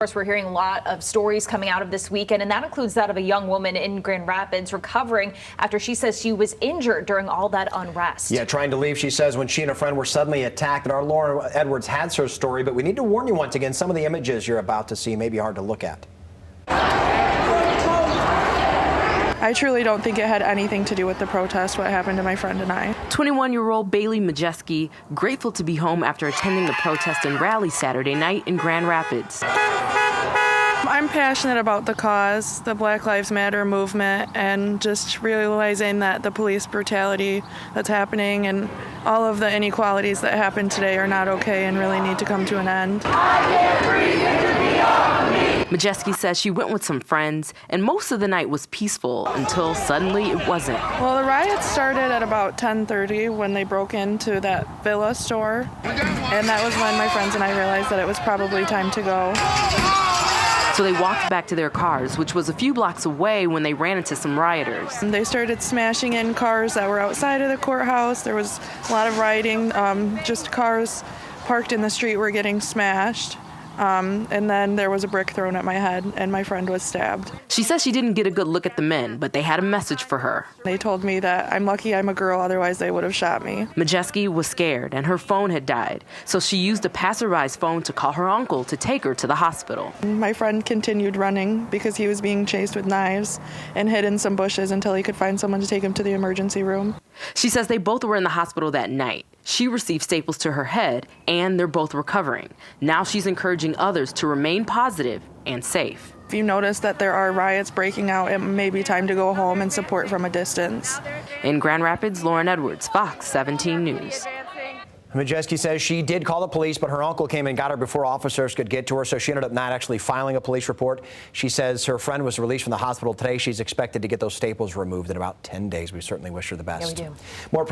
Of course, we're hearing a lot of stories coming out of this weekend, and that includes that of a young woman in Grand Rapids recovering after she says she was injured during all that unrest. Yeah, trying to leave, she says, when she and a friend were suddenly attacked. And our Laura Edwards has her story, but we need to warn you once again, some of the images you're about to see may be hard to look at. I truly don't think it had anything to do with the protest, what happened to my friend and I. 21-year-old Bailey Majeski grateful to be home after attending the protest and rally Saturday night in Grand Rapids. I'm passionate about the cause, the Black Lives Matter movement, and just realizing that the police brutality that's happening and all of the inequalities that happen today are not okay and really need to come to an end. Majeski says she went with some friends, and most of the night was peaceful until suddenly it wasn't. Well, the riots started at about 10:30 when they broke into that Villa store, and that was when my friends and I realized that it was probably time to go. So they walked back to their cars, which was a few blocks away when they ran into some rioters. And they started smashing in cars that were outside of the courthouse. There was a lot of rioting, just cars parked in the street were getting smashed. And then there was a brick thrown at my head, and my friend was stabbed. She says she didn't get a good look at the men, but they had a message for her. They told me that I'm lucky I'm a girl, otherwise they would have shot me. Majeski was scared, and her phone had died, so she used a passerby's phone to call her uncle to take her to the hospital. My friend continued running because he was being chased with knives and hid in some bushes until he could find someone to take him to the emergency room. She says they both were in the hospital that night. She received staples to her head, and they're both recovering. Now she's encouraging others to remain positive and safe. If you notice that there are riots breaking out, it may be time to go home and support from a distance. In Grand Rapids, Lauren Edwards, Fox 17 News. Majeski says she did call the police, but her uncle came and got her before officers could get to her, so she ended up not actually filing a police report. She says her friend was released from the hospital today. She's expected to get those staples removed in about 10 days. We certainly wish her the best. Yeah, we do. More